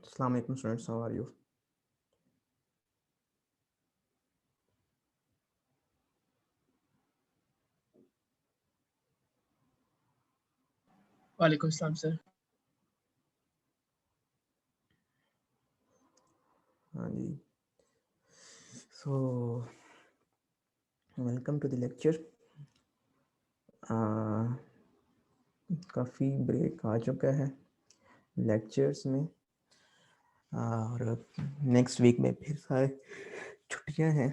Assalamu alaikum students, how are you? वालेकुम अस्सलाम sir. हाँ जी, so welcome to the lecture. काफ़ी ब्रेक आ चुका है लेक्चर्स में और नेक्स्ट वीक में फिर सारे छुट्टियां हैं,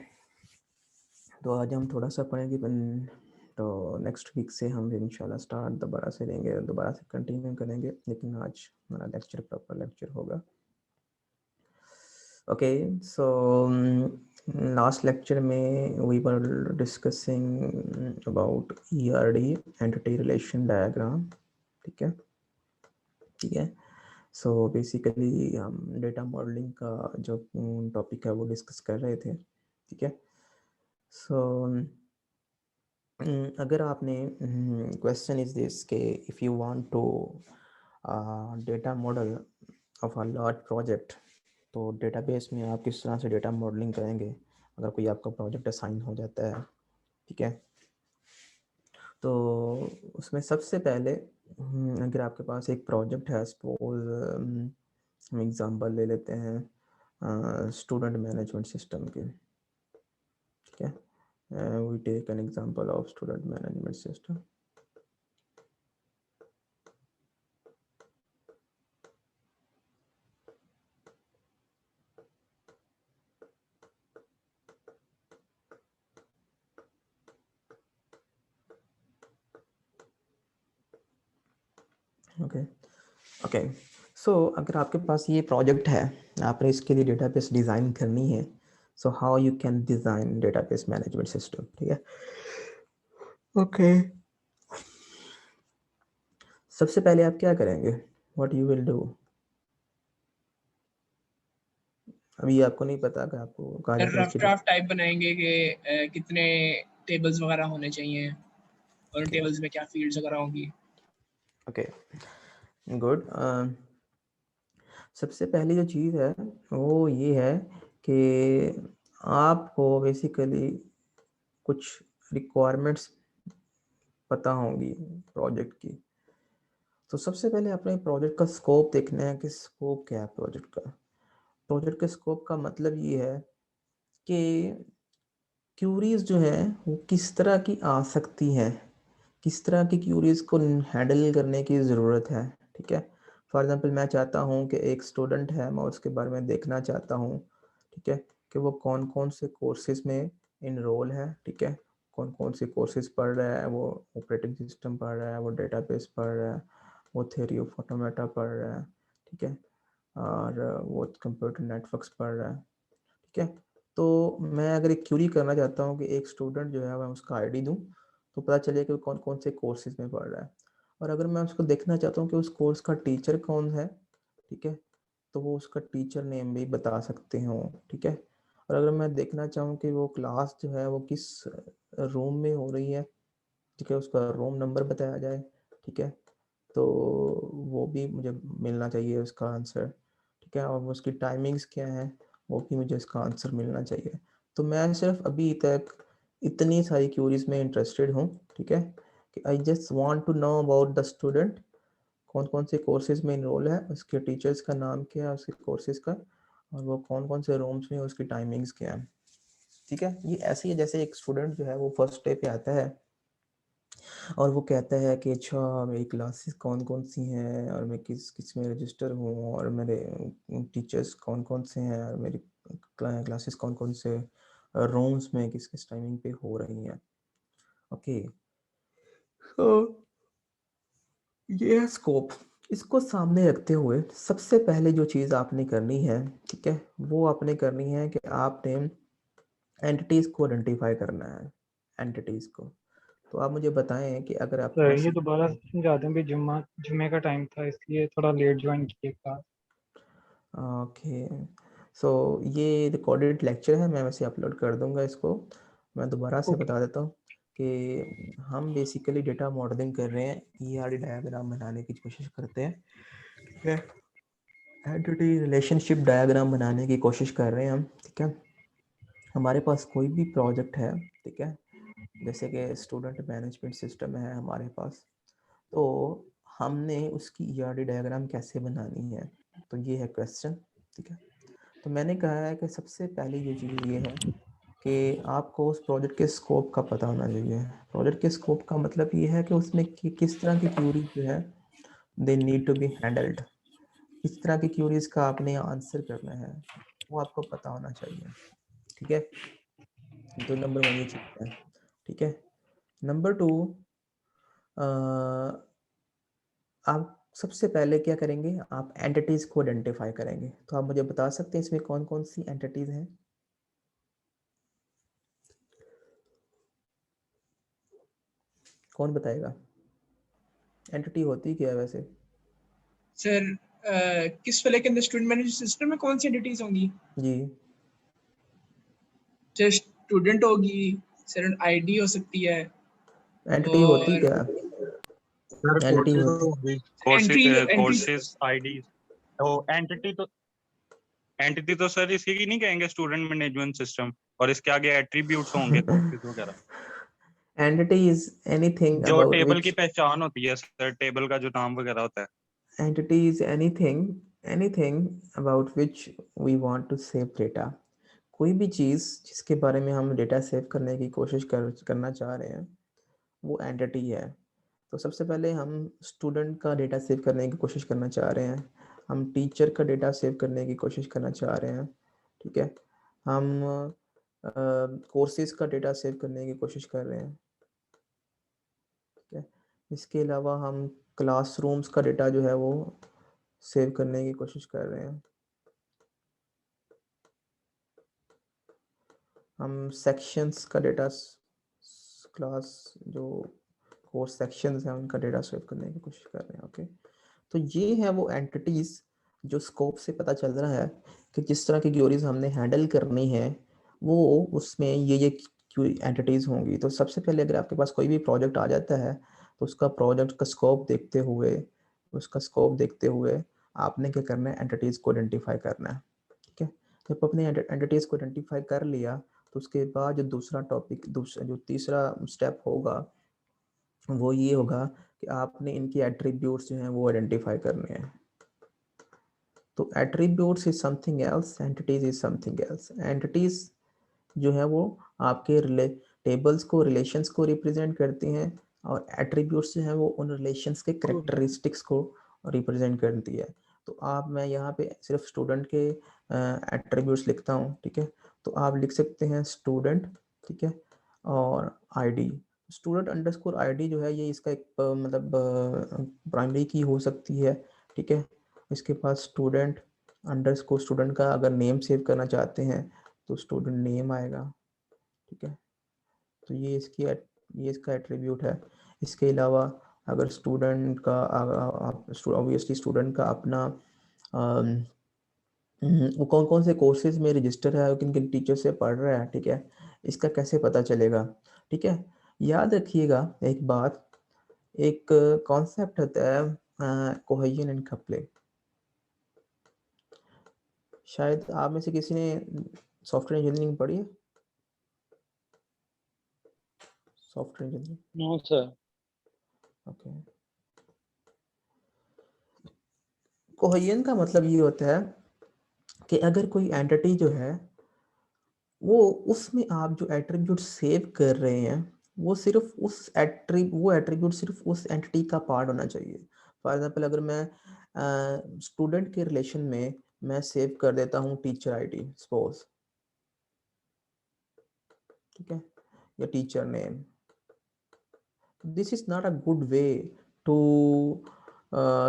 तो आज हम थोड़ा सा पढ़ेंगे तो नेक्स्ट वीक से हम इंशाल्लाह स्टार्ट दोबारा से लेंगे, दोबारा से कंटिन्यू करेंगे, लेकिन आज हमारा लेक्चर प्रॉपर लेक्चर होगा। ओके, सो लास्ट लेक्चर में we were discussing about ERD, entity relation diagram. ठीक है। सो बेसिकली हम डेटा मॉडलिंग का जो टॉपिक है वो डिस्कस कर रहे थे। ठीक है। सो अगर आपने क्वेश्चन इज दिस के if you want to data model of a large project, तो डेटाबेस में आप किस तरह से डेटा मॉडलिंग करेंगे अगर कोई आपका प्रोजेक्ट असाइन हो जाता है। ठीक है, तो उसमें सबसे पहले अगर आपके पास एक प्रोजेक्ट है, सपोज हम एग्जांपल ले लेते हैं स्टूडेंट मैनेजमेंट सिस्टम के। ठीक है, we take an example of student management system. Okay, so अगर आपके पास ये प्रोजेक्ट है, आपने इसके लिए डेटाबेस डिज़ाइन करनी है, so how you can design database management system. ठीक है, ओके, सबसे पहले आप क्या करेंगे, व्हाट यू विल डू। अभी आपको नहीं पता कि आपको कहाँ जाके रफ इसकी ड्राफ्ट टाइप बनाएंगे कि कितने टेबल्स वगैरह होने चाहिए और उन टेबल्स में क्या फील्ड्स वगैरह होंगी। Okay, good. सबसे पहली जो चीज़ है वो ये है कि आपको बेसिकली कुछ रिक्वायरमेंट्स पता होंगी प्रोजेक्ट की। तो सबसे पहले अपने प्रोजेक्ट का स्कोप देखना है कि स्कोप क्या है प्रोजेक्ट का। प्रोजेक्ट के स्कोप का मतलब ये है कि क्यूरीज जो है वो किस तरह की आ सकती हैं, किस तरह की क्यूरीज को हैंडल करने की ज़रूरत है। ठीक है, फॉर एग्जांपल मैं चाहता हूँ कि एक स्टूडेंट है, मैं उसके बारे में देखना चाहता हूँ। ठीक है, कि वो कौन कौन से कोर्सेज में इनरोल है। ठीक है, कौन कौन से कोर्सेज पढ़ रहा है, वो ऑपरेटिंग सिस्टम पढ़ रहा है, वो डेटाबेस पढ़ रहा है, वो थ्योरी ऑफ ऑटोमेटा पढ़ रहा है। ठीक है, और वो कंप्यूटर नेटवर्क्स पढ़ रहा है। ठीक है, तो मैं अगर एक क्यूरी करना चाहता हूँ कि एक स्टूडेंट जो है मैं उसका आईडी दूँ तो पता चले कि वो कौन कौन से कोर्सेज में पढ़ रहा है। और अगर मैं उसको देखना चाहता हूँ कि उस कोर्स का टीचर कौन है, ठीक है, तो वो उसका टीचर नेम भी बता सकते हो। ठीक है, और अगर मैं देखना चाहूँ कि वो क्लास जो है वो किस रूम में हो रही है, ठीक है, उसका रूम नंबर बताया जाए। ठीक है, तो वो भी मुझे मिलना चाहिए उसका आंसर। ठीक है, और उसकी टाइमिंग्स क्या है वो भी मुझे इसका आंसर मिलना चाहिए। तो मैं सिर्फ अभी तक इतनी सारी क्यूरीज में इंटरेस्टेड हूँ। ठीक है, कि I just want to know about the student, कौन कौन से कोर्सेज में इनरोल है, उसके टीचर्स का नाम क्या है, उसके कोर्सेज का, और वो कौन कौन से रूम्स में, उसकी टाइमिंग्स क्या है। ठीक है, ये ऐसे ही जैसे एक स्टूडेंट जो है वो फर्स्ट डे पे आता है और वो कहता है कि अच्छा मेरी क्लासेस कौन कौन सी हैं और मैं किस किस में रजिस्टर हूँ और मेरे टीचर्स कौन कौन से हैं और मेरी क्लासेस कौन कौन से रूम्स में किस किस टाइमिंग पे हो रही हैं। ओके, तो ये है स्कोप। इसको सामने रखते हुए सबसे पहले जो चीज़ आपने करनी है, ठीक है, वो आपने करनी है कि आपने एंटिटीज़ को आइडेंटिफाई करना है, एंटिटीज़ को। तो आप मुझे बताएं कि अगर आपके सर पास ये दोबारा से समझा दें भी जुम्मे का टाइम था इसलिए थोड़ा लेट ज्वाइन किए क्लास। ओके, सो ये रिकॉर्डेड लेक्चर है, मैं वैसे अपलोड कर दूंगा इसको। मैं दोबारा से ओके बता देता हूँ कि हम बेसिकली डेटा मॉडलिंग कर रहे हैं, ईआरडी डायग्राम बनाने की कोशिश करते हैं। ठीक है, एंटिटी रिलेशनशिप डायग्राम बनाने की कोशिश कर रहे हैं हम, ठीक है। हमारे पास कोई भी प्रोजेक्ट है, ठीक है, जैसे कि स्टूडेंट मैनेजमेंट सिस्टम है हमारे पास, तो हमने उसकी ईआरडी डायग्राम कैसे बनानी है, तो ये है क्वेश्चन, ठीक है। तो मैंने कहा है कि सबसे पहली जो चीज़ ये है कि आपको उस प्रोजेक्ट के स्कोप का पता होना चाहिए। प्रोजेक्ट के स्कोप का मतलब ये है कि उसमें किस तरह की क्यूरीज जो है they need to be handled, किस तरह की क्यूरीज का आपने आंसर करना है, वो आपको पता होना चाहिए, ठीक है। तो नंबर 1 ये चीज़ है, ठीक है। नंबर 2, आप सबसे पहले क्या करेंगे, आप एंटिटीज़ को आइडेंटिफाई करेंगे। तो आप मुझे बता सकते हैं इसमें कौन कौन सी एंटिटीज़ हैं? कौन बताएगा? एंटिटी होती क्या है वैसे? सर किस वाले के अंदर स्टूडेंट मैनेजमेंट सिस्टम में कौन सी एंटिटीज होंगी? जी, सर स्टूडेंट होगी, सर आईडी हो सकती है, एंटिटी होती और क्या है? सर एंटिटी कोर्सेज होती होगी, एंट्री एंट्री कोर्सेज आईडी। तो एंटिटी तो सर इसी की नहीं कहेंगे, स्टूडेंट मैनेजमेंट सिस्टम, और इसके आगे एट्रीब्यूट्स होंगे, कोर्सेज वगैरह, एंटिटी इज एनीथिंग जो अबाउट टेबल की विच पहचान होती है सर, टेबल का जो नाम वगैरह होता है। entity is anything about which we want to save data। कोई भी चीज़ जिसके बारे में हम डेटा सेव करने की कोशिश करना चाह रहे हैं, वो एंटिटी है। तो सबसे पहले हम स्टूडेंट का डेटा सेव करने की कोशिश करना चाह रहे हैं, हम टीचर का डेटा सेव करने की कोशिश करना चाह रहे हैं, ठीक है। हम कोर्सेज का डेटा सेव करने की कोशिश कर रहे हैं, ठीक है। इसके अलावा हम क्लासरूम्स का डेटा जो है वो सेव करने की कोशिश कर रहे हैं, हम सेक्शंस का डेटा, क्लास जो कोर्स सेक्शंस हैं उनका डेटा सेव करने की कोशिश कर रहे हैं, ओके। तो ये है वो एंटिटीज़ जो स्कोप से पता चल रहा है कि जिस तरह की क्यूरीज हमने हैंडल करनी है वो उसमें ये एंटिटीज़ होंगी। तो सबसे पहले अगर आपके पास कोई भी प्रोजेक्ट आ जाता है तो उसका प्रोजेक्ट का स्कोप देखते हुए आपने क्या करना है, एंटिटीज़ को आइडेंटिफाई करना है, ठीक है। जब अपने एंटिटीज़ को आइडेंटिफाई कर लिया तो उसके बाद जो जो तीसरा स्टेप होगा वो ये होगा कि आपने इनकी एट्रीब्यूट्स जो हैं वो आइडेंटिफाई करने हैं। तो attributes is something else, entities is something else. Entities जो है वो आपके टेबल्स को, रिलेशंस को रिप्रेजेंट करती हैं, और एट्रीब्यूट्स जो है वो उन रिलेशंस के करेक्टरिस्टिक्स को रिप्रेजेंट करती है। तो मैं यहाँ पे सिर्फ स्टूडेंट के एट्रीब्यूट्स लिखता हूँ, ठीक है। तो आप लिख सकते हैं स्टूडेंट, ठीक है, और आईडी। स्टूडेंट अंडरस्कोर आईडी जो है ये इसका एक मतलब प्राइमरी की हो सकती है, ठीक है। इसके पास स्टूडेंट अंडरस्कोर, स्टूडेंट का अगर नेम सेव करना चाहते हैं तो स्टूडेंट नेम आएगा, ठीक है। तो ये इसका एट्रीब्यूट है। इसके अलावा अगर स्टूडेंट का ऑब्वियसली स्टूडेंट का अपना वो कौन कौन से कोर्सेज में रजिस्टर है, किन किन टीचर से पढ़ रहा है, ठीक है, इसका कैसे पता चलेगा, ठीक है। याद रखिएगा एक बात, एक कॉन्सेप्ट होता है कोहेजन एंड कपलिंग। शायद आप में से किसी ने सॉफ्टवेयर इंजीनियरिंग पढ़ी है? Software engineering, no sir. Okay. Cohesion का मतलब ये होता है कि अगर कोई एंटिटी जो है वो उसमें आप जो एट्रीब्यूट सेव कर रहे हैं वो सिर्फ वो एट्रीब्यूट सिर्फ उस एंटिटी का पार्ट होना चाहिए। फॉर एग्जांपल अगर मैं स्टूडेंट के रिलेशन में मैं सेव कर देता हूँ टीचर आईडी सपोज, ठीक है, या teacher name, this is not a good way to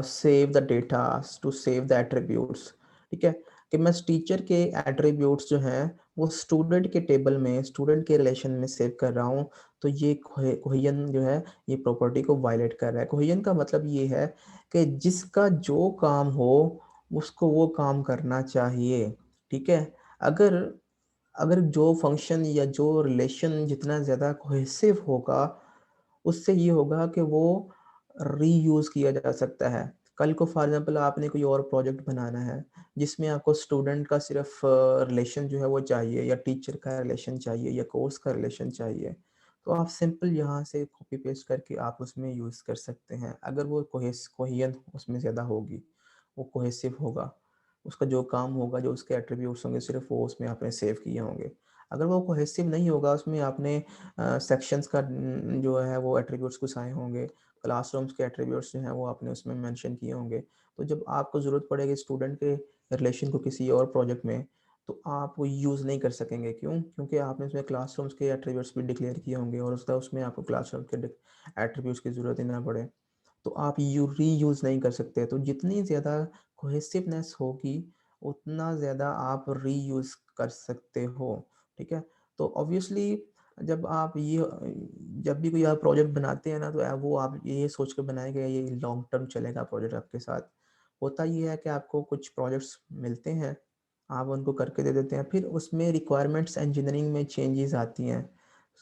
save the data, to save the attributes, ठीक है। कि मैं टीचर के एट्रीब्यूट्स जो हैं वो स्टूडेंट के टेबल में, स्टूडेंट के रिलेशन में सेव कर रहा हूँ, तो ये कोहेजन जो है ये प्रॉपर्टी को वायलेट कर रहा है। कोहेजन का मतलब ये है कि जिसका जो काम हो उसको वो काम करना चाहिए, ठीक है। अगर अगर जो फंक्शन या जो रिलेशन जितना ज़्यादा कोहेसिव होगा उससे ये होगा कि वो रीयूज किया जा सकता है। कल को फॉर एग्जांपल आपने कोई और प्रोजेक्ट बनाना है जिसमें आपको स्टूडेंट का सिर्फ रिलेशन जो है वो चाहिए, या टीचर का रिलेशन चाहिए, या कोर्स का रिलेशन चाहिए, तो आप सिंपल यहाँ से कॉपी पेस्ट करके आप उसमें यूज़ कर सकते हैं। अगर वो कोहेजन उसमें ज़्यादा होगी, वो कोहेसिव होगा, उसका जो काम होगा, जो उसके एट्रीब्यूट्स होंगे, सिर्फ वो उसमें आपने सेव किए होंगे। अगर वो कोहेसिव नहीं होगा, उसमें आपने सेक्शंस का जो है वो एट्रीब्यूट्स कुछ आए होंगे, क्लासरूम्स के एट्रीब्यूट्स जो हैं वो आपने उसमें मेंशन किए होंगे, तो जब आपको ज़रूरत पड़ेगी स्टूडेंट के रिलेशन को किसी और प्रोजेक्ट में, तो आप वो यूज़ नहीं कर सकेंगे। क्यों? क्योंकि आपने उसमें क्लासरूम्स के एट्रीब्यूट्स भी डिक्लेयर किए होंगे, और उसमें आपको क्लासरूम के एट्रीब्यूट्स की ज़रूरत ही ना पड़े, तो आप रीयूज़ नहीं कर सकते। तो जितनी ज़्यादा कोहेसिवनेस होगी, उतना ज़्यादा आप रीयूज़ कर सकते हो, ठीक है? तो ऑब्वियसली जब आप जब भी कोई आप प्रोजेक्ट बनाते हैं ना, तो वो आप ये सोच के बनाएंगे ये लॉन्ग टर्म चलेगा प्रोजेक्ट आपके साथ। होता ये है कि आपको कुछ प्रोजेक्ट्स मिलते हैं, आप उनको करके दे देते हैं, फिर उसमें रिक्वायरमेंट्स इंजीनियरिंग में चेंजेस आती हैं।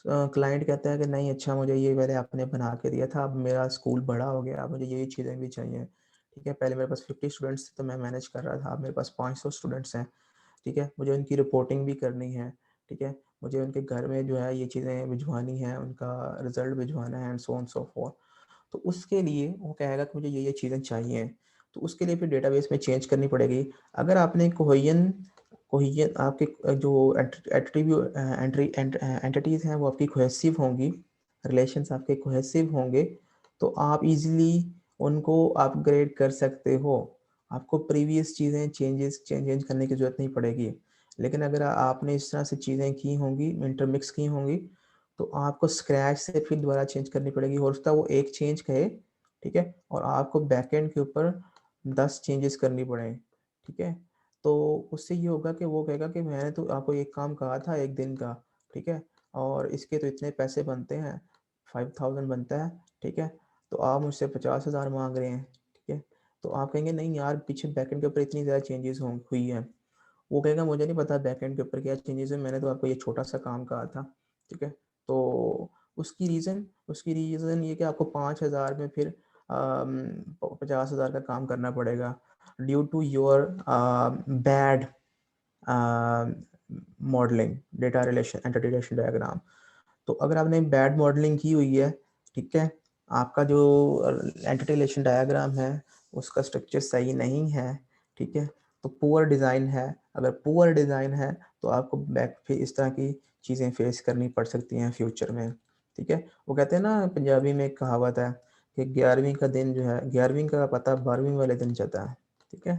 क्लाइंट कहता है कि नहीं, अच्छा मुझे ये पहले आपने बना के दिया था, अब मेरा स्कूल बड़ा हो गया, अब मुझे ये चीज़ें भी चाहिए, ठीक है? पहले मेरे पास 50 स्टूडेंट्स थे तो मैं मैनेज कर रहा था, अब मेरे पास 500 स्टूडेंट्स हैं, ठीक है? मुझे उनकी रिपोर्टिंग भी करनी है, ठीक है? मुझे उनके घर में जो है ये चीज़ें भिजवानी है, उनका रिजल्ट भिजवाना है, and so on so fourth. तो उसके लिए वो कहेगा कि मुझे ये चीज़ें चाहिए, तो उसके लिए फिर डेटाबेस में चेंज करनी पड़ेगी। अगर आपने कोहेजन कोहेजन आपके जो एंटिटीज़ हैं वो आपकी कोहेसिव होंगी, रिलेशंस आपके कोहेसिव होंगे, तो आप इजीली उनको अपग्रेड कर सकते हो। आपको प्रीवियस चीज़ें चेंज करने की ज़रूरत नहीं पड़ेगी। लेकिन अगर आपने इस तरह से चीज़ें की होंगी, इंटरमिक्स की होंगी, तो आपको स्क्रैच से फिर दोबारा चेंज करनी पड़ेगी। हो सकता है वो एक चेंज कहे, ठीक है, और आपको बैकएंड के ऊपर 10 चेंजेस करनी पड़े, ठीक है? तो उससे ये होगा कि वो कहेगा कि मैंने तो आपको एक काम कहा था 1 दिन का, ठीक है? और इसके तो इतने पैसे बनते हैं, 5000 बनता है, ठीक है? तो आप मुझसे 50,000 माँग रहे हैं, ठीक है? तो आप कहेंगे नहीं यार, पीछे बैकएंड के ऊपर इतनी ज़्यादा चेंजेस हुई हैं। वो कहेगा मुझे नहीं पता बैकएंड के ऊपर क्या चेंजेस है, मैंने तो आपको ये छोटा-सा काम कहा था, ठीक है? तो उसकी रीज़न ये कि आपको 5,000 में फिर 50,000 का काम करना पड़ेगा, due to your bad modelling, data relation entity relation diagram. तो अगर आपने बैड मॉडलिंग की हुई है, ठीक है, आपका जो एंटिटी रिलेशन डायग्राम है उसका स्ट्रक्चर सही नहीं है, ठीक है, तो पुअर डिज़ाइन है। अगर पुअर डिज़ाइन है तो आपको फिर इस तरह की चीज़ें फेस करनी पड़ सकती हैं फ्यूचर में, ठीक है? वो कहते हैं ना, पंजाबी में एक कहावत है कि 11वीं का दिन जो है, 11वीं का पता 12वीं वाले दिन चलता है, ठीक है?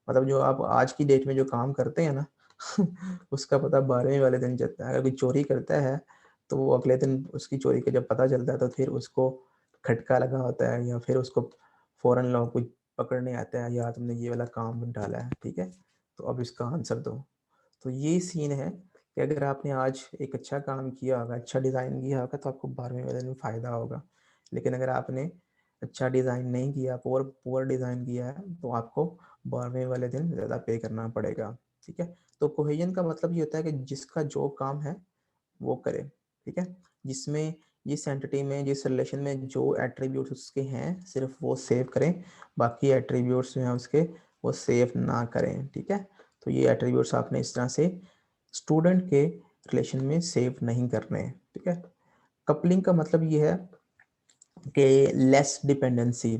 मतलब जो आप आज की डेट में जो काम करते हैं ना उसका पता 12वीं वाले दिन चलता है। अगर कोई चोरी करता है तो वो अगले दिन उसकी चोरी का जब पता चलता है तो फिर उसको खटका लगा होता है, या फिर उसको फ़ौरन लोग कुछ पकड़ने आता है, या तुमने ये वाला काम डाला है, ठीक है? तो अब इसका आंसर दो। तो ये सीन है कि अगर आपने आज एक अच्छा काम किया होगा, अच्छा डिज़ाइन किया होगा, तो आपको 12वीं वाले दिन फ़ायदा होगा। लेकिन अगर आपने अच्छा डिज़ाइन नहीं किया, पुअर पुअर डिज़ाइन किया है, तो आपको 12वीं वाले दिन ज़्यादा पे करना पड़ेगा, ठीक है? तो कोहेजन का मतलब ये होता है कि जिसका जो काम है वो करे, ठीक है? जिसमें जिस एंटिटी में, जिस रिलेशन में जो एट्रीब्यूट्स उसके हैं, सिर्फ वो सेव करें, बाकी एट्रीब्यूट्स जो हैं उसके वो सेव ना करें, ठीक है? तो ये एट्रीब्यूट्स आपने इस तरह से स्टूडेंट के रिलेशन में सेव नहीं करने हैं, ठीक है? कपलिंग का मतलब ये है कि लेस डिपेंडेंसी,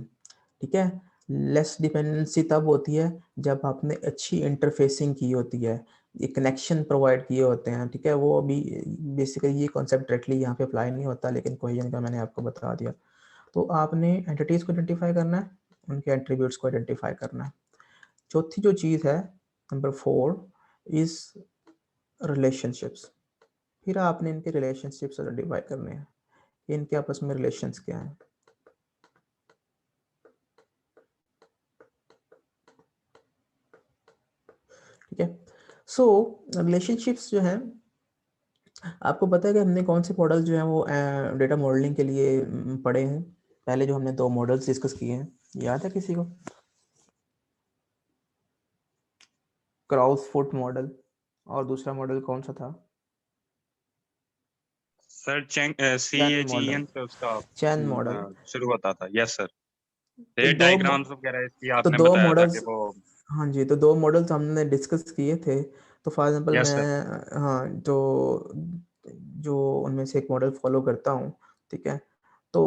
ठीक है? लेस डिपेंडेंसी तब होती है जब आपने अच्छी इंटरफेसिंग की होती है, ये कनेक्शन प्रोवाइड किए होते हैं, ठीक है? वो अभी बेसिकली ये कॉन्सेप्ट डायरेक्टली यहाँ पे अप्लाई नहीं होता, लेकिन कोहेजन का मैंने आपको बता दिया। तो आपने एंटिटीज़ को आइडेंटिफाई करना है, उनके एट्रीब्यूट्स को आइडेंटिफाई करना है। चौथी जो चीज़ है, नंबर 4 इज़ रिलेशनशिप्स। फिर आपने इनके रिलेशनशिप्स आइडेंटिफाई करने हैं, इनके आपस में रिलेशंस क्या हैं। ठीक है? सो रिलेशनशिप्स जो हैं, आपको पता है कि हमने कौन से मॉडल जो हैं वो डेटा मॉडलिंग के लिए पढ़े हैं? पहले जो हमने 2 मॉडल्स डिस्कस किए हैं, याद है किसी को? क्राउसफुट मॉडल, और दूसरा मॉडल कौन सा था? सर चैन मॉडल। CHEN से उसका चैन मॉडल। शुरू होता था। Yes sir. ये दो डायग्राम्स वगैरह इसकी तो आपने दो बताया था कि मॉडल्स, वो हाँ जी, तो दो मॉडल्स हमने डिस्कस किए थे। तो फॉर एग्जांपल यस सर मैं, हाँ, तो जो उनमें से एक मॉडल फॉलो करता हूँ, ठीक है। तो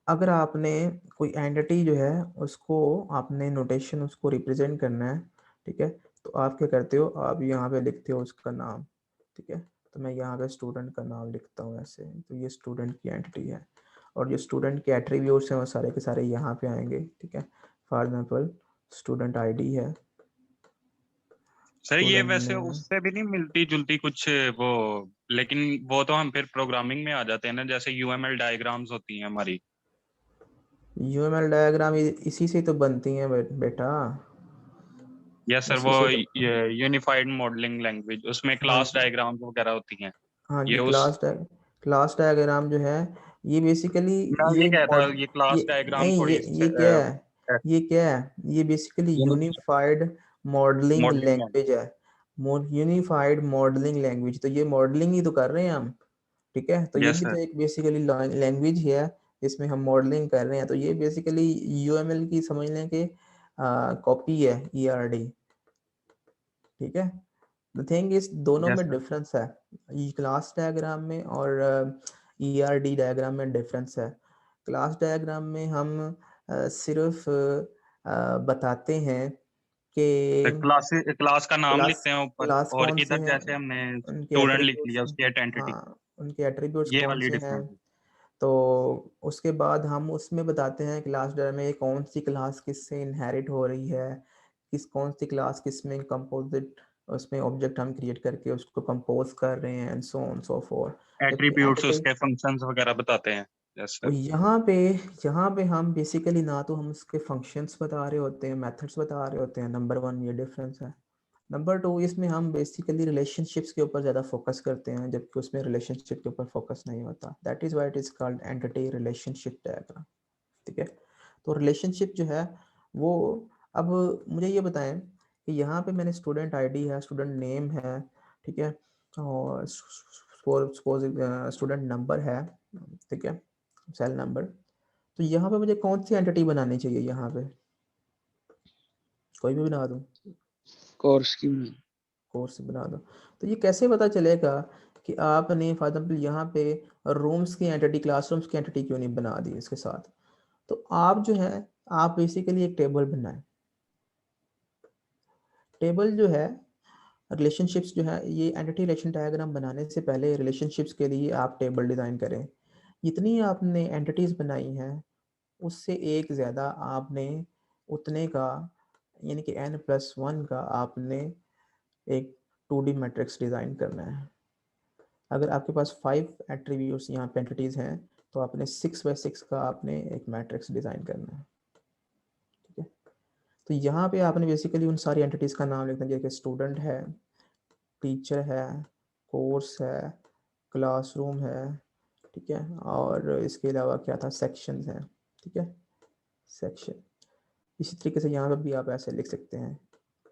अगर आपने कोई एंटिटी जो है उसको आपने नोटेशन उसको रिप्रेजेंट करना है, ठीक है, तो आप क्या करते हो, आप यहाँ पे लिखते हो उसका नाम, ठीक है। तो मैं यहाँ पे स्टूडेंट का नाम लिखता हूँ ऐसे, तो ये स्टूडेंट की एंटिटी है, और जो स्टूडेंट के एट्रीब्यूट्स हैं वो सारे के सारे यहाँ पे आएंगे, ठीक है। फॉर एग्जांपल स्टूडेंट आईडी है, सर। ये स्टूडेंट वैसे नेम। उससे भी नहीं मिलती जुलती कुछ वो, लेकिन वो तो हम फिर प्रोग्रामिंग में आ जाते हैं ना, जैसे यूएमएल डायग्राम्स होती हैं हमारी। यूएमएल डायग्राम इसी से तो बनती हैं बेटा, यस सर, इसी वो से तो। यूनिफाइड मॉडलिंग लैंग्वेज, उसमें हाँ क्लास जी, डायग्राम्स वगैरह होती हैं। हाँ जी, ये उस क्लास डायग्राम जो है, ये बेसिकली, मैं ये ये कह था, मॉड ये ये क्लास डायग्राम नहीं, थोड़ी ये क्या है, ये क्या है, ये बेसिकली यूनिफाइड मॉडलिंग मॉडलिंग है। लैंग्वेज है। यूनिफाइड मॉडलिंग लैंग्वेज, तो ये मॉडलिंग ही तो कर रहे हैं हम, ठीक है। तो ये यस भी तो सर। एक बेसिकली लैंग्वेज ही है, जिसमें हम मॉडलिंग कर रहे हैं। तो ये बेसिकली यूएमएल की समझ लें कि कॉपी है, ईआरडी, ठीक है। द थिंग इज दोनों यस में सर। डिफरेंस है, क्लास डायग्राम में और ईआरडी डायग्राम में डिफरेंस है। क्लास डायग्राम में हम सिर्फ बताते हैं कि क्लास का नाम क्लास लिखते हैं ऊपर, क्लास और कौन से इधर हैं, जैसे हमने उनके स्टूडेंट लिख एट्रीब्यूट्स, लिया, उसकी आइडेंटिटी। हाँ, उनके एट्रीब्यूट्स ये कौन वाली से हैं। डिफरेंस है। तो उसके बाद हम उसमें बताते हैं क्लास डायग्राम में कौन सी क्लास किससे इनहेरिट हो रही है, कौन सी क्लास किस में कंपोजिट, उसमें ऑब्जेक्ट हम क्रिएट करके उसको कंपोज कर रहे हैं, and so on so fourth. जबकि एट्रीब्यूट्स एंटिटी, उसके फंक्शंस वगैरह बताते हैं। यस और सर। यहाँ पे हम बेसिकली ना तो हम उसके फंक्शंस बता रहे होते हैं, मेथड्स बता रहे होते हैं, नंबर वन ये डिफरेंस है। नंबर टू, इसमें हम बेसिकली रिलेशनशिप्स के ऊपर ज़्यादा फोकस करते हैं, जबकि उसमें रिलेशनशिप के ऊपर फोकस नहीं होता। That is why it is called entity relationship diagram, ठीक है। तो रिलेशनशिप जो है वो, अब मुझे ये बताएं कि यहाँ पे मैंने स्टूडेंट आईडी है, स्टूडेंट नेम है, ठीक है, और सपोज स्टूडेंट नंबर है, ठीक है, सेल नंबर। तो यहाँ पे मुझे कौन सी एंटिटी बनानी चाहिए, यहाँ पे कोई भी बना दूँ, कोर्स की कोर्स बना दो। तो ये कैसे पता चलेगा कि आपने फॉर एग्जाम्पल यहाँ पे रूम्स की एंटिटी, क्लासरूम्स की एंटिटी क्यों नहीं बना दी इसके साथ। तो आप जो है, आप बेसिकली एक टेबल बनाएं। टेबल जो है, रिलेशनशिप्स जो है, ये एंटिटी रिलेशन डायग्राम बनाने से पहले रिलेशनशिप्स के लिए आप टेबल डिज़ाइन करें। जितनी आपने एंटिटीज़ बनाई हैं उससे एक ज़्यादा आपने उतने का, यानी कि n+1 का आपने एक 2D मैट्रिक्स डिज़ाइन करना है। अगर आपके पास 5 एट्रीब्यूट्स यहाँ पे एंटिटीज़ हैं, तो आपने 6x6 का आपने एक मैट्रिक्स डिज़ाइन करना है, ठीक है। तो यहाँ पे आपने बेसिकली उन सारी एंटिटीज़ का नाम लिखना है, जैसे स्टूडेंट है, टीचर है, कोर्स है, क्लासरूम है, ठीक है, और इसके अलावा क्या था, सेक्शंस हैं, ठीक है, सेक्शन। इसी तरीके से यहाँ पर भी आप ऐसे लिख सकते हैं,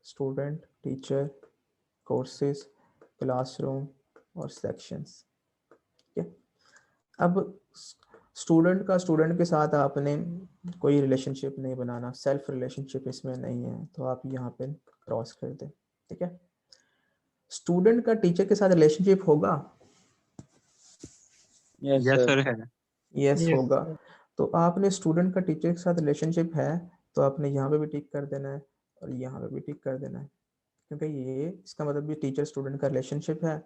स्टूडेंट, टीचर, कोर्सेज, क्लासरूम और सेक्शंस, ठीक है। अब स्टूडेंट के साथ आपने कोई रिलेशनशिप नहीं बनाना, सेल्फ रिलेशनशिप इसमें नहीं है, तो आप यहाँ पे क्रॉस कर दें, ठीक है। स्टूडेंट का टीचर के साथ रिलेशनशिप होगा, यस यस सर। सर है। यस यस होगा। तो आपने स्टूडेंट का टीचर के साथ रिलेशनशिप है, तो आपने यहाँ पे भी टिक कर देना है और यहाँ पे भी टिक कर देना है, क्योंकि ये इसका मतलब भी टीचर स्टूडेंट का रिलेशनशिप है,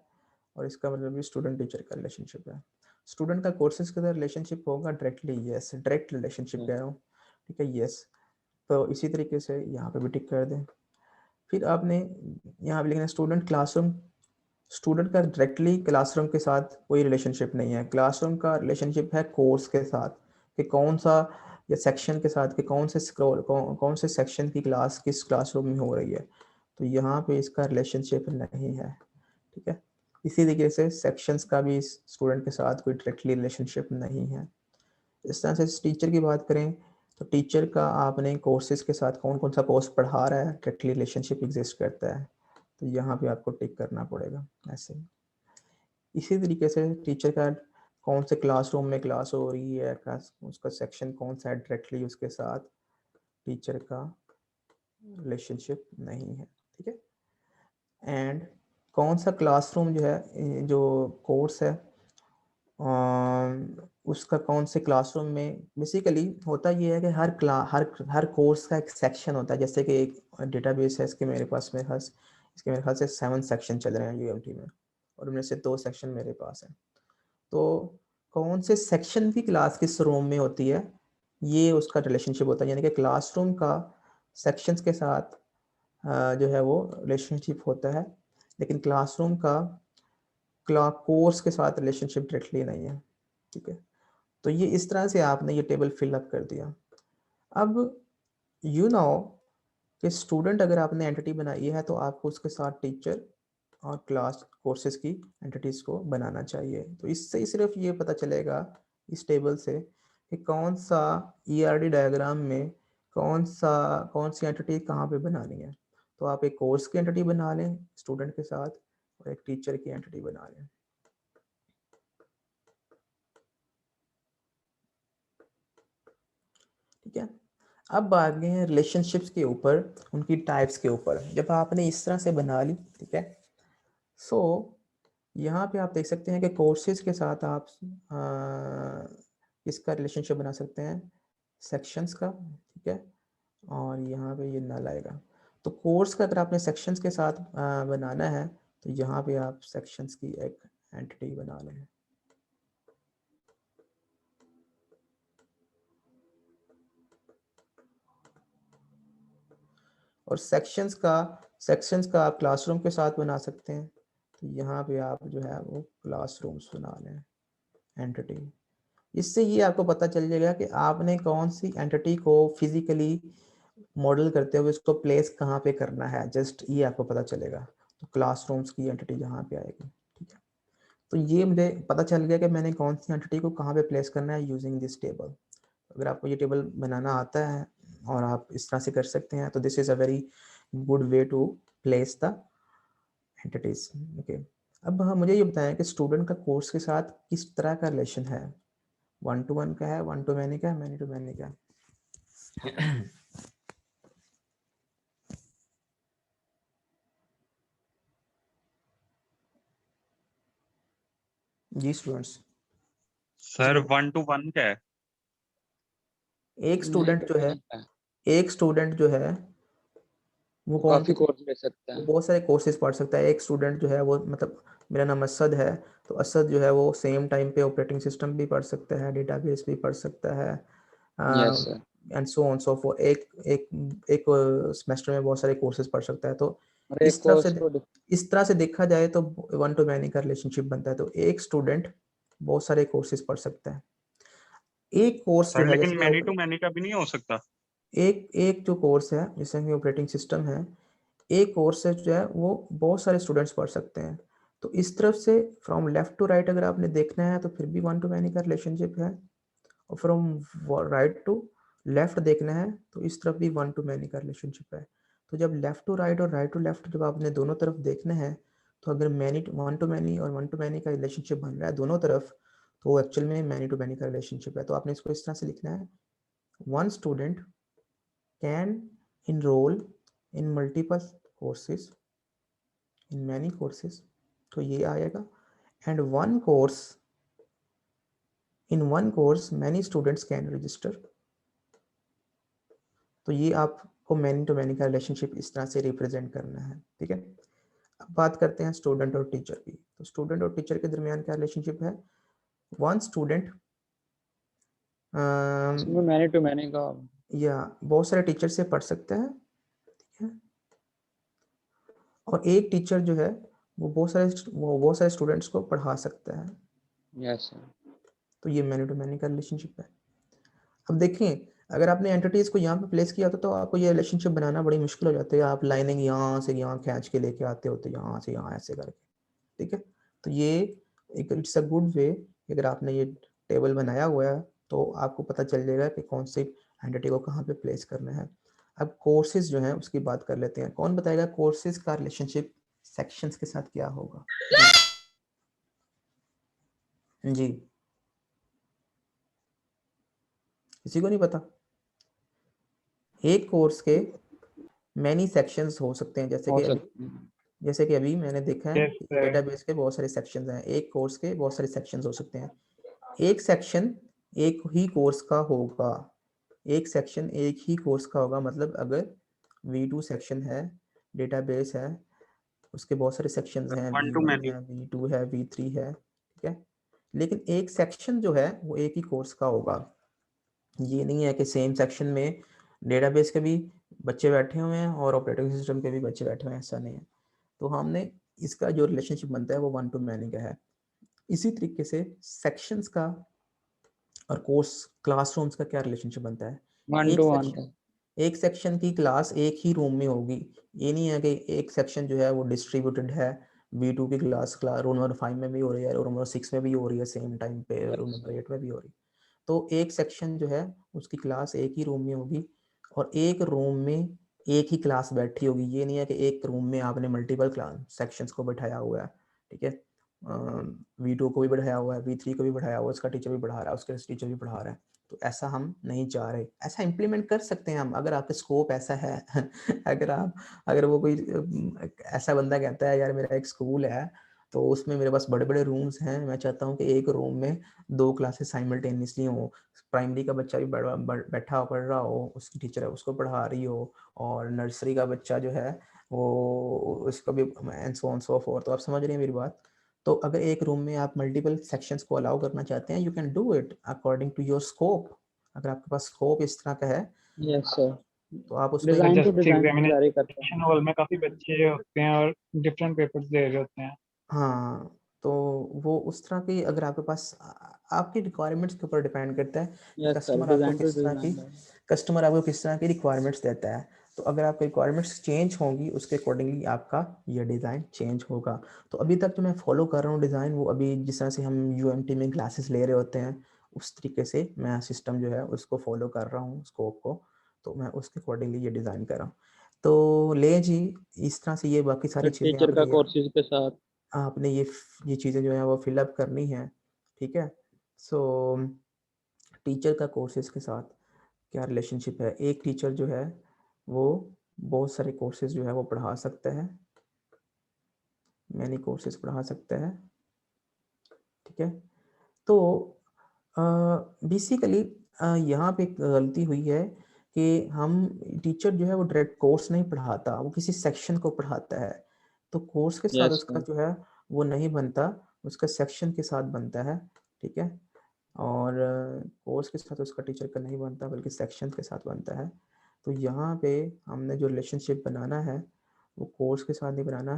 और इसका मतलब भी स्टूडेंट टीचर का रिलेशनशिप है। स्टूडेंट का कोर्सेज के साथ रिलेशनशिप होगा डायरेक्टली, यस, डायरेक्ट रिलेशनशिप कह रहा हूँ, ठीक है, यस। तो इसी तरीके से यहाँ पे भी टिक कर दें। फिर आपने यहाँ पे लिखना स्टूडेंट क्लासरूम। स्टूडेंट का डायरेक्टली क्लासरूम के साथ कोई रिलेशनशिप नहीं है, क्लासरूम का रिलेशनशिप है कोर्स के साथ, कि कौन सा, या सेक्शन के साथ, कि कौन से सेक्शन की क्लास किस क्लासरूम में हो रही है। तो यहाँ पे इसका रिलेशनशिप नहीं है, ठीक है। इसी तरीके से सेक्शंस का भी स्टूडेंट के साथ कोई डायरेक्टली रिलेशनशिप नहीं है। इस तरह से टीचर की बात करें, तो टीचर का आपने कोर्सेज के साथ कौन कौन सा कोर्स पढ़ा रहा है, डायरेक्टली रिलेशनशिप एग्जिस्ट करता है, तो यहाँ पे आपको टिक करना पड़ेगा ऐसे। इसी तरीके से टीचर का कौन से क्लासरूम में क्लास हो रही है, उसका सेक्शन कौन सा है डायरेक्टली उसके साथ, टीचर का रिलेशनशिप नहीं है, ठीक है। एंड कौन सा क्लासरूम जो है, जो कोर्स है, उसका कौन से क्लासरूम में बेसिकली होता ये है कि हर कोर्स का एक सेक्शन होता है। जैसे कि एक डेटाबेस है, इसके मेरे पास में हस इसके मेरे ख्याल से 7 सेक्शन चल रहे हैं यूएमटी में, और उनमें से 2 सेक्शन मेरे पास हैं। तो कौन से सेक्शन की क्लास किस रूम में होती है, ये उसका रिलेशनशिप होता है। यानी कि क्लासरूम का सेक्शंस के साथ जो है वो रिलेशनशिप होता है, लेकिन क्लासरूम का कोर्स के साथ रिलेशनशिप डायरेक्टली नहीं है, ठीक है। तो ये इस तरह से आपने ये टेबल फिल अप कर दिया। अब यू नो कि स्टूडेंट अगर आपने एंटिटी बनाई है तो आपको उसके साथ टीचर और क्लास कोर्सेज की एंटिटीज को बनाना चाहिए। तो इससे ही सिर्फ ये पता चलेगा इस टेबल से कि कौन सा ईआरडी डायग्राम में कौन सी एंटिटी कहाँ पे बनानी है। तो आप एक कोर्स की एंटिटी बना लें स्टूडेंट के साथ, और एक टीचर की एंटिटी बना लें। ठीक है। अब आ गए हैं रिलेशनशिप्स के ऊपर, उनकी टाइप्स के ऊपर। जब आपने इस तरह से बना ली, ठीक है, सो यहाँ पे आप देख सकते हैं कि कोर्सेज के साथ आप इसका रिलेशनशिप बना सकते हैं, सेक्शंस का, ठीक है। और यहाँ पे ये नल आएगा। तो कोर्स का अगर आपने सेक्शंस के साथ बनाना है तो यहाँ पे आप सेक्शंस की एक एंटिटी बना लें। और सेक्शंस का आप क्लासरूम के साथ बना सकते हैं। तो यहाँ पे आप जो है वो क्लासरूम्स बना लें एंटिटी। इससे ये आपको पता चल जाएगा कि आपने कौन सी एंटिटी को फिजिकली मॉडल करते हुए उसको प्लेस कहाँ पे करना है, जस्ट ये आपको पता चलेगा। तो क्लासरूम्स की एंटिटी यहाँ पे आएगी, ठीक है। तो ये मुझे पता चल गया कि मैंने कौन सी एंटिटी को कहाँ पे प्लेस करना है यूजिंग दिस टेबल। अगर आपको ये टेबल बनाना आता है और आप इस तरह से कर सकते हैं तो this is a very good way to place the entities, okay. अब हम मुझे ये बताएं कि स्टूडेंट का कोर्स के साथ किस तरह का रिलेशन है, 1 to 1 का है, 1 to many का है, many to many का है। जी स्टूडेंट्स, सर 1 to 1 क्या है? एक मैंने स्टूडेंट तो जो है मैंने कहा एक स्टूडेंट जो है वो वो कौन काफी कोर्स ले सकता वो है। बहुत सारे कोर्सेज पढ़ सकता है। एक स्टूडेंट जो है वो, मतलब मेरा नाम असद है, तो असद जो है वो सेम टाइम पे ऑपरेटिंग सिस्टम भी पढ़ सकता है, डेटाबेस भी पढ़ सकता है, yes sir. And so on so for. एक एक एक सेमेस्टर में बहुत सारे कोर्सेज पढ़ सकता है। तो और एक कोर्स को इस तरह से देखा जाए तो 1 to many का रिलेशनशिप बनता है। तो एक स्टूडेंट बहुत सारे कोर्सेज पढ़ सकता है। एक कोर्स जो सर है, लेकिन जैसे मैनी टू मैनी का भी नहीं हो सकता? एक एक जो कोर्स है जैसे कि ऑपरेटिंग सिस्टम है, एक कोर्स है जो है वो बहुत सारे स्टूडेंट्स पढ़ सकते हैं। तो इस तरफ से फ्रॉम लेफ्ट टू राइट अगर आपने देखना है तो फिर भी 1 to many का रिलेशनशिप है, और फ्रॉम राइट टू लेफ्ट देखना है तो इस तरफ भी 1 to many का रिलेशनशिप है। तो जब लेफ्ट टू राइट और राइट टू लेफ्ट जब आपने दोनों तरफ देखना है, तो अगर मैनी 1 to many और 1 to many का रिलेशनशिप बन रहा है दोनों तरफ, तो वो एक्चुअल में मैनी टू मैनी का रिलेशनशिप है। तो आपने इसको इस तरह से लिखना है, one student can enroll in multiple courses in many courses, तो ये आएगा। and in one course many students can register, तो ये आपको मैनी टू मैनी का रिलेशनशिप इस तरह से रिप्रेजेंट करना है, ठीक है। अब बात करते हैं स्टूडेंट और टीचर की। तो स्टूडेंट और टीचर के दरमियान क्या रिलेशनशिप है, वन स्टूडेंट इसमें मैनी टू मैनी का या बहुत सारे टीचर से पढ़ सकता है, ठीक है। और एक टीचर जो है वो बहुत सारे स्टूडेंट्स को पढ़ा सकता है। Yes sir. तो ये मैनी टू मैनी का रिलेशनशिप है। अब देखें, अगर आपने एंटिटीज को यहाँ पे प्लेस किया होता तो आपको ये रिलेशनशिप बनाना बड़ी मुश्किल हो जाती है। आप लाइनिंग यहाँ से यहाँ खींच के लेके आते होते, यहाँ से यहाँ ऐसे करके, ठीक है। तो ये एक इट्स अ गुड वे, अगर आपने ये टेबल बनाया हुआ है तो आपको पता चल जाएगा कि कौन सी एंटिटी को कहाँ पे प्लेस करना है। अब कोर्सेज जो है उसकी बात कर लेते हैं। कौन बताएगा कोर्सेज का रिलेशनशिप सेक्शंस के साथ क्या होगा? जी, किसी को नहीं पता? एक कोर्स के मैनी सेक्शंस हो सकते हैं, जैसे हो कि सकते हैं। अभी मैंने देखा है Yes, कि sir. डेटाबेस के बहुत सारे सेक्शंस हैं, एक कोर्स के बहुत सारे सेक्शंस हो सकते हैं। एक सेक्शन एक ही कोर्स का होगा, एक सेक्शन एक ही कोर्स का होगा, मतलब अगर V2 सेक्शन है, डेटाबेस है, उसके बहुत सारे सेक्शंस हैं, One to V1 many. है, V2 है, V3 है, ठीक है। लेकिन एक सेक्शन जो है वो एक ही कोर्स का होगा। ये नहीं है कि सेम सेक्शन में डेटाबेस के भी बच्चे बैठे हुए हैं और ऑपरेटिंग सिस्टम के भी बच्चे बैठे हुए हैं, ऐसा नहीं है। तो हमने इसका जो रिलेशनशिप बनता है वो 1 to many का है। इसी तरीके से सेक्शंस का और कोर्स क्लासरूम्स का क्या रिलेशनशिप बनता है। 1 to 1 का। एक सेक्शन की क्लास एक ही रूम में होगी, ये नहीं है कि एक सेक्शन जो है वो डिस्ट्रीब्यूटेड है, V2 की क्लास रूम नंबर 5 में भी हो रही है, रूम नंबर 6 में भी हो रही है, सेम टाइम पे रूम Yes, नंबर 8 में भी हो रही है। तो एक सेक्शन जो है उसकी क्लास एक ही रूम में होगी और एक रूम में एक ही क्लास बैठी होगी। ये नहीं है कि एक रूम में आपने मल्टीपल क्लास सेक्शंस को बैठाया हुआ है, ठीक है। V2 को भी बढ़ाया हुआ है, V3 को भी बढ़ाया हुआ है, उसका टीचर भी बढ़ा रहा है, उसका टीचर भी बढ़ा रहा है। तो ऐसा हम नहीं चाह रहे। ऐसा इम्प्लीमेंट कर सकते हैं हम, अगर आपका स्कोप ऐसा है अगर वो कोई ऐसा बंदा कहता है यार मेरा एक स्कूल है तो उसमें मेरे पास बड़े बड़े रूम्स हैं, मैं चाहता हूँ कि एक रूम में 2 क्लासेस साइमल्टेनियसली हो, प्राइमरी का बच्चा भी बैठा पढ़ रहा हो, उसकी टीचर है उसको पढ़ा रही हो, और नर्सरी का बच्चा जो है वो उसको भी, and so on so fourth. तो आप समझ रहे हैं मेरी बात। तो अगर एक रूम में आप मल्टीपल सेक्शंस को अलाउ करना चाहते हैं, you can do it according to your scope. अगर आपके पास स्कोप इस तरह का है yes sir. तो आप उसमें design to Just design very examination करता है। hall में काफी बच्चे होते हैं और different papers दे रहे होते हैं। हाँ, तो वो उस तरह की, अगर आपके पास आपकी रिक्वायरमेंट्स के ऊपर डिपेंड करता है कि yes sir, design to design. Customer आपको किस तरह की रिक्वायरमेंट्स देता है। तो अगर आपकी रिक्वायरमेंट्स चेंज होंगी उसके अकॉर्डिंगली आपका ये डिज़ाइन चेंज होगा। तो अभी तक जो मैं फॉलो कर रहा हूँ डिज़ाइन, वो अभी जिस तरह से हम UMT में क्लासेस ले रहे होते हैं उस तरीके से मैं सिस्टम जो है उसको फॉलो कर रहा हूँ, स्कोप को। तो मैं उसके अकॉर्डिंगली ये डिज़ाइन कर रहा हूँ। तो ले जी, इस तरह से ये बाकी सर सारी चीज़ें टीचर का कोर्सेज के साथ। आपने ये चीज़ें जो है वो फिलअप करनी है, ठीक है। सो टीचर का कोर्सेज के साथ क्या रिलेशनशिप है। एक टीचर जो है वो बहुत सारे कोर्सेज जो है वो पढ़ा सकता है, मैनी कोर्सेज पढ़ा सकता है, ठीक है। तो बेसिकली यहाँ पे एक गलती हुई है कि हम टीचर जो है वो डायरेक्ट कोर्स नहीं पढ़ाता, वो किसी सेक्शन को पढ़ाता है। तो कोर्स के साथ यस उसका सर। जो है वो नहीं बनता, उसका सेक्शन के साथ बनता है, ठीक है। और कोर्स के साथ उसका टीचर का नहीं बनता बल्कि सेक्शन के साथ बनता है। तो यहाँ पे हमने जो रिलेशनशिप बनाना है वो कोर्स के साथ नहीं बनाना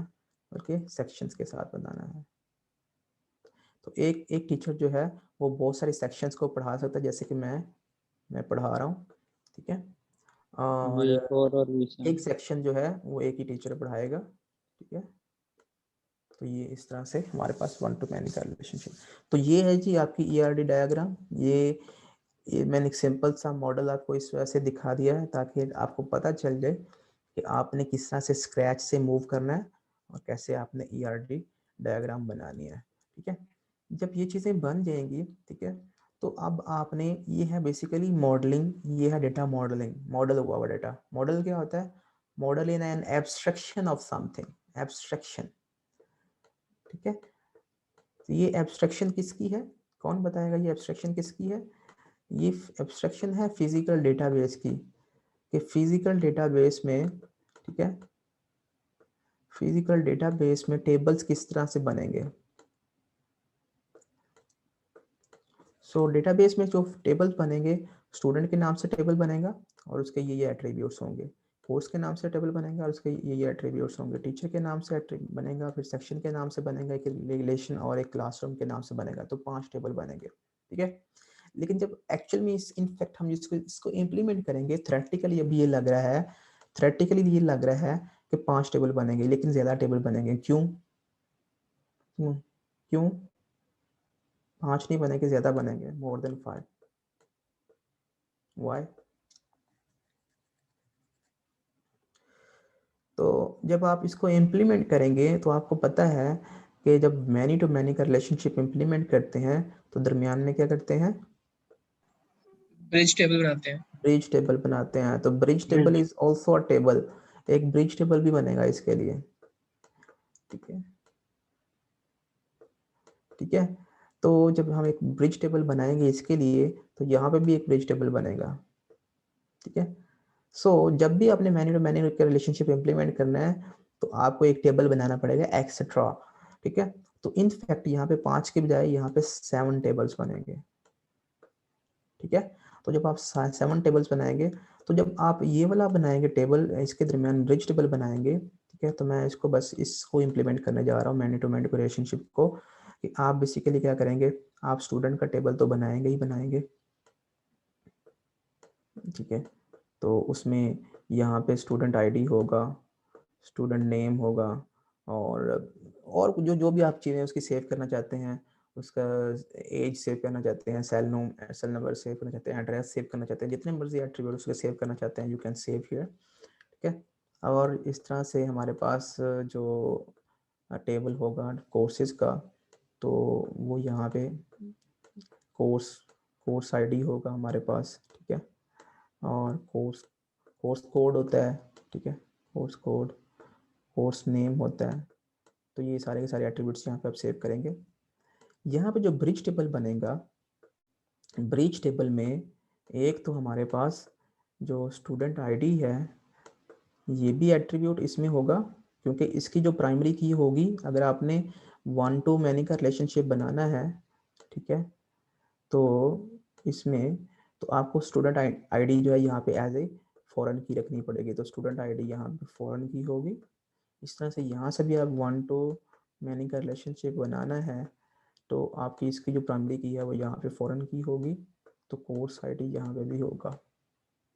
बल्कि सेक्शंस के साथ बनाना है। तो एक एक टीचर जो है वो बहुत सारे सेक्शंस को पढ़ा सकता है, जैसे कि मैं पढ़ा रहा हूँ, ठीक है। और V4 और V7। एक सेक्शन जो है वो एक ही टीचर पढ़ाएगा, ठीक है। तो ये इस तरह से हमारे पास 1 to many का रिलेशनशिप। तो ये है जी आपकी ERD डायग्राम। ये मैंने एक सिंपल सा मॉडल आपको इस वजह से दिखा दिया है ताकि आपको पता चल जाए कि आपने किस तरह से स्क्रैच से मूव करना है और कैसे आपने ERD डायग्राम बनानी है, ठीक है। जब ये चीज़ें बन जाएंगी, ठीक है, तो अब आपने, ये है बेसिकली मॉडलिंग, ये है डेटा मॉडलिंग। मॉडल हुआ हुआ डेटा, मॉडल क्या होता है? Model in an abstraction of something, abstraction, ठीक है। तो ये एब्स्ट्रक्शन किसकी है, कौन बताएगा ये एब्स्ट्रक्शन किसकी है? ये एब्स्ट्रक्शन है फिजिकल डेटाबेस की, कि फिजिकल डेटाबेस में, ठीक है, फिजिकल डेटाबेस में टेबल्स किस तरह से बनेंगे। सो डेटाबेस में जो टेबल्स बनेंगे, स्टूडेंट के नाम से टेबल बनेगा और उसके ये एट्रीब्यूट्स होंगे। कोर्स के नाम से टेबल बनेगा और उसके ये एट्रीब्यूट्स होंगे। टीचर के नाम से बनेगा, फिर सेक्शन के नाम से बनेगा, एक रिलेशन और एक क्लासरूम के नाम से बनेगा। तो 5 टेबल बनेंगे, ठीक है। लेकिन जब एक्चुअल में इनफैक्ट हम इसको इम्प्लीमेंट करेंगे, थ्योरेटिकली अभी ये लग रहा है, थ्योरेटिकली ये लग रहा है कि 5 टेबल बनेंगे, लेकिन ज़्यादा टेबल बनेंगे। क्यों क्यों क्यों 5 नहीं बनेंगे, ज़्यादा बनेंगे, मोर देन 5। वाई? तो जब आप इसको इम्प्लीमेंट करेंगे तो आपको पता है कि जब मैनी टू मैनी का रिलेशनशिप इम्प्लीमेंट करते हैं तो दरमियान में क्या करते हैं? ब्रिज टेबल बनाते हैं। ब्रिज टेबल बनाते हैं, तो bridge table is also a table, एक ब्रिज टेबल भी बनेगा इसके लिए, ठीक है, ठीक है। तो जब हम एक ब्रिज टेबल बनाएंगे इसके लिए, तो यहाँ पे भी एक ब्रिज टेबल बनेगा, ठीक है। सो जब भी आपने मैन्यू टू मैन्यू का रिलेशनशिप इंप्लीमेंट करना है, तो आपको एक टेबल बनाना पड़ेगा एक्सेट्रा, ठीक है। तो इन फैक्ट यहाँ पे 5 के बजाय यहाँ पे 7 टेबल्स बनेंगे, ठीक है। तो जब आप 7 टेबल्स बनाएंगे, तो जब आप ये वाला बनाएंगे टेबल, इसके दरमियान ब्रिज टेबल बनाएंगे, ठीक है। तो मैं इसको बस इसको इम्प्लीमेंट करने जा रहा हूँ मैन्यू टू मैन्यू रिलेशनशिप को, कि आप बेसिकली क्या करेंगे, आप स्टूडेंट का टेबल तो बनाएंगे ही बनाएंगे, ठीक है। तो उसमें यहाँ पे स्टूडेंट आईडी होगा, स्टूडेंट नेम होगा, और जो जो भी आप चीज़ें उसकी सेव करना चाहते हैं, उसका एज सेव करना चाहते हैं, सेल नंबर सेव करना चाहते हैं, एड्रेस सेव करना चाहते हैं, जितने मर्जी एट्रीब्यूट उसके सेव करना चाहते हैं, यू कैन सेव हियर, ठीक है। और इस तरह से हमारे पास जो टेबल होगा कोर्सेज का, तो वो यहाँ पे कोर्स आईडी होगा हमारे पास, ठीक है। और कोर्स कोड होता है, ठीक है, कोर्स कोड, कोर्स नेम होता है। तो ये सारे के सारे एट्रीब्यूट्स यहाँ पे आप सेव करेंगे। यहाँ पे जो ब्रिज टेबल बनेगा, ब्रिज टेबल में एक तो हमारे पास जो स्टूडेंट आईडी है, ये भी एट्रीब्यूट इसमें होगा, क्योंकि इसकी जो प्राइमरी की होगी, अगर आपने 1 to many का रिलेशनशिप बनाना है, ठीक है, तो इसमें तो आपको स्टूडेंट आईडी जो है यहाँ पे एज ए फॉरेन की रखनी पड़ेगी, तो स्टूडेंट आईडी यहाँ पे फॉरेन की होगी। इस तरह से यहाँ से भी आप 1 to many का रिलेशनशिप बनाना है, तो आपकी इसकी जो प्राइमरी की है वो यहाँ पे फॉरेन की होगी, तो कोर्स आईडी यहाँ पे भी होगा,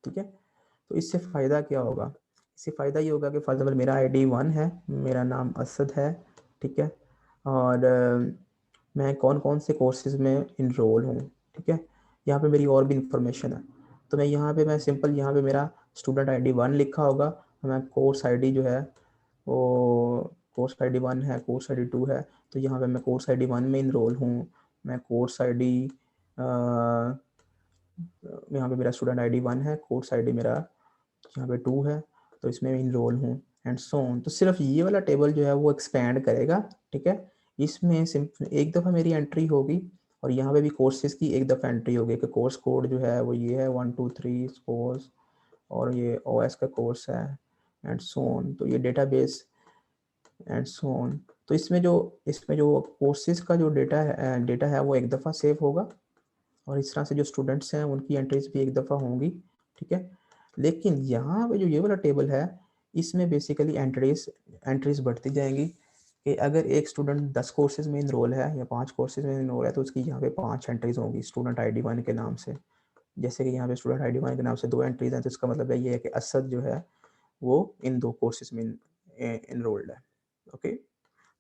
ठीक है। तो इससे फ़ायदा क्या होगा, इससे फ़ायदा ये होगा कि फॉर एग्जाम्पल मेरा आईडी 1 है, मेरा नाम असद है, ठीक है, और मैं कौन कौन से कोर्सेज में इनरोल हूँ, ठीक है। यहाँ पे मेरी और भी इंफॉर्मेशन है, तो मैं यहाँ पे मैं सिंपल यहाँ पे मेरा स्टूडेंट आईडी 1 लिखा होगा, मैं कोर्स आईडी जो है वो कोर्स आईडी 1 है, कोर्स आईडी 2 है, तो यहाँ पे मैं कोर्स आईडी 1 में इनरोल हूँ, मैं कोर्स आईडी यहाँ पे मेरा स्टूडेंट आईडी 1 है, कोर्स आईडी मेरा यहाँ पे 2 है, तो इसमें इनरोल हूँ एंड सो ऑन। तो सिर्फ ये वाला टेबल जो है वो एक्सपैंड करेगा, ठीक है। इसमें सिर्फ एक दफ़ा मेरी एंट्री होगी, और यहाँ पे भी कोर्सेज की एक दफ़ा एंट्री होगी कि कोर्स कोड जो है वो ये है 1 2 3 कोर्स, और ये ओएस का कोर्स है एंड सो ऑन, तो ये डेटाबेस एंड सो ऑन। तो इसमें जो कोर्सेज का जो डेटा है वो एक दफ़ा सेव होगा, और इस तरह से जो स्टूडेंट्स हैं उनकी एंट्रीज भी एक दफ़ा होंगी, ठीक है। लेकिन यहाँ पे जो ये वाला टेबल है, इसमें बेसिकली एंट्रीज बढ़ती जाएंगी, कि अगर एक स्टूडेंट 10 कोर्सेज में इनरोल है या 5 कोर्सेज में इनरोल है, तो उसकी यहाँ पे 5 एंट्रीज होंगी स्टूडेंट आईडी 1 के नाम से। जैसे कि यहाँ पे स्टूडेंट आईडी 1 के नाम से 2 एंट्रीज हैं, तो इसका मतलब ये है कि असद जो है वो इन 2 कोर्सेज में इनरोल्ड है, ओके।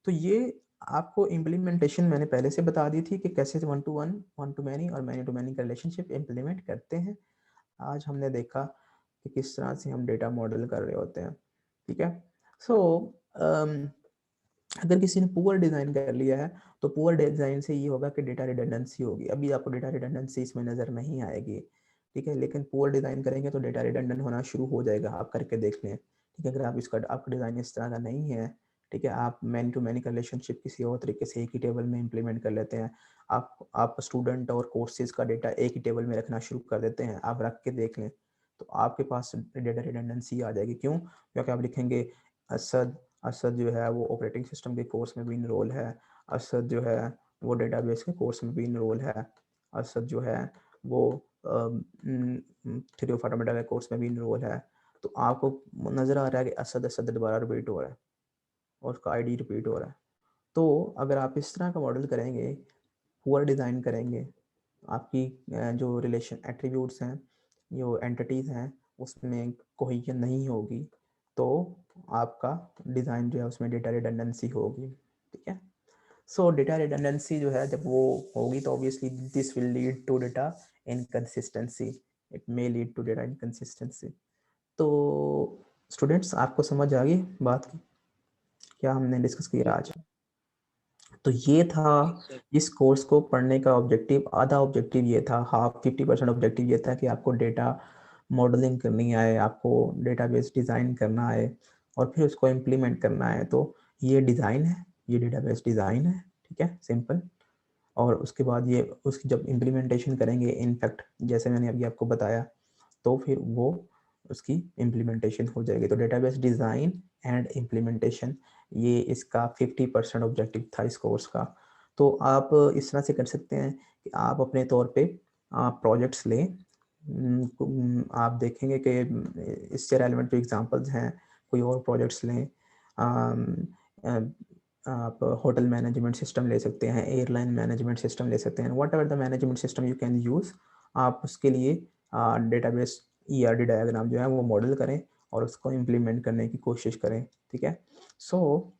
तो ये आपको इम्प्लीमेंटेशन मैंने पहले से बता दी थी कि कैसे 1 to 1, 1 to many और many to many का रिलेशनशिप इम्प्लीमेंट करते हैं। आज हमने देखा कि किस तरह से हम डेटा मॉडल कर रहे होते हैं, ठीक है। सो अगर किसी ने पुअर डिज़ाइन कर लिया है, तो पुअर डिज़ाइन से ये होगा कि डेटा रिडंडेंसी होगी। अभी आपको डेटा रिडंडेंसी इसमें नज़र नहीं आएगी, ठीक है, लेकिन पुअर डिज़ाइन करेंगे तो डेटा रिडंडेंट होना शुरू हो जाएगा, आप करके देख लें, ठीक है। अगर आपका डिज़ाइन इस तरह का नहीं है, ठीक है, आप मैनी टू मैनी का रिलेशनशिप किसी और तरीके से एक ही टेबल में इंप्लीमेंट कर लेते हैं, आप स्टूडेंट और कोर्सेज का डेटा एक ही टेबल में रखना शुरू कर देते हैं, आप रख के देख लें, तो आपके पास डेटा रिडंडेंसी आ जाएगी। क्यों? क्योंकि आप लिखेंगे असद जो है वो ऑपरेटिंग सिस्टम के कोर्स में भी इनरोल है, असद जो है वो डेटाबेस के कोर्स में भी इनरोल है, असद जो है वो थ्योरी ऑफ ऑटोमेटा के कोर्स में भी इनरोल है। तो आपको नज़र आ रहा है कि असद दोबारा रिपीट हो रहा है और उसका आईडी रिपीट हो रहा है। तो अगर आप इस तरह का मॉडल करेंगे, पुअर डिज़ाइन करेंगे, आपकी जो रिलेशन एट्रीब्यूट्स हैं, जो एंटिटीज़ हैं, उसमें कोहेजन नहीं होगी, तो आपका डिज़ाइन जो है उसमें डेटा रिडंडेंसी होगी, ठीक है। सो डेटा रिडंडेंसी जो है जब वो होगी, तो obviously this will lead to data inconsistency, it may lead to data inconsistency. तो स्टूडेंट्स, आपको समझ आ गई बात की क्या हमने डिस्कस किया आज? तो ये था Yes, sir. इस कोर्स को पढ़ने का ऑब्जेक्टिव। आधा ऑब्जेक्टिव ये था, 50% ऑब्जेक्टिव ये था कि आपको डेटा मॉडलिंग करनी आए, आपको डेटाबेस डिज़ाइन करना आए और फिर उसको इम्प्लीमेंट करना है। तो ये डिज़ाइन है, ये डेटाबेस डिज़ाइन है, ठीक है, सिंपल। और उसके बाद ये उसकी जब इम्प्लीमेंटेशन करेंगे, इनफैक्ट जैसे मैंने अभी आपको बताया, तो फिर वो उसकी इम्प्लीमेंटेशन हो जाएगी। तो डेटाबेस डिज़ाइन एंड इम्प्लीमेंटेशन, ये इसका 50% ऑब्जेक्टिव था इस कोर्स का। तो आप इस तरह से कर सकते हैं कि आप अपने तौर पे प्रोजेक्ट्स लें। आप देखेंगे कि इससे रेलेवेंट जो एग्जांपल्स हैं, कोई और प्रोजेक्ट्स लें। आप होटल मैनेजमेंट सिस्टम ले सकते हैं, एयरलाइन मैनेजमेंट सिस्टम ले सकते हैं, what ever the management system you can use. आप उसके लिए डेटाबेस ERD डायग्राम जो है वो मॉडल करें और उसको इम्प्लीमेंट करने की कोशिश करें, ठीक है। सो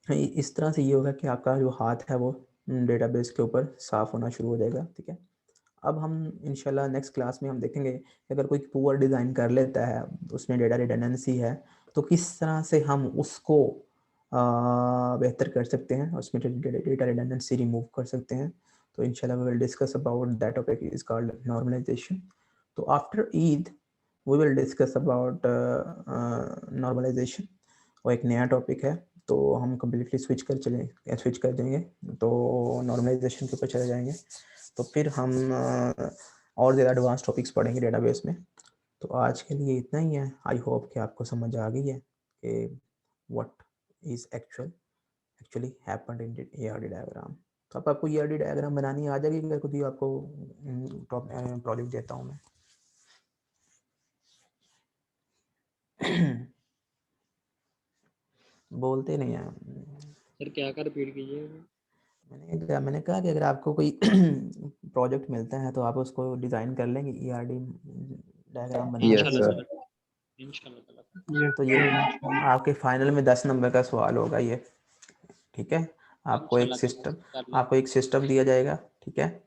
इस तरह से ये होगा कि आपका जो हाथ है वो डेटाबेस के ऊपर साफ होना शुरू हो जाएगा, ठीक है। अब हम इंशाल्लाह नेक्स्ट क्लास में हम देखेंगे कि अगर कोई पुअर डिज़ाइन कर लेता है, उसमें डेटा रिडंडेंसी है, तो किस तरह से हम उसको बेहतर कर सकते हैं, उसमें डेटा रिडंडेंसी रिमूव कर सकते हैं। तो इंशाल्लाह we will discuss about that topic is called normalisation. तो after Eid we will discuss about normalisation, वो एक नया टॉपिक है। तो हम कम्प्लीटली स्विच कर जाएंगे, तो नॉर्मलाइजेशन के ऊपर चले जाएंगे। तो फिर हम और ज़्यादा एडवांस टॉपिक्स पढ़ेंगे डेटाबेस में। तो आज के लिए इतना ही है। आई होप कि आपको समझ आ गई है कि what is actually happened in ERD diagram. तो अब आपको ERD डायग्राम बनानी आ जाएगी अगर खुद ही आपको प्रोजेक्ट देता हूँ मैं। बोलते नहीं हैं। सर क्या कर रिपीट कीजिए? मैंने कहा कि अगर आपको कोई प्रोजेक्ट मिलता है तो आप उसको डिज़ाइन कर लेंगे, ERD डायग्राम बना Yes, लेंगे। sir. इंशाल्लाह ताला। Yes, तो ये sir, इंशाल्लाह। आपके फाइनल में 10 नंबर का सवाल होगा ये, ठीक है। आपको एक इंशाल्लाह ताला सिस्टम कर लेंगे। आपको एक सिस्टम दिया जाएगा, ठीक है,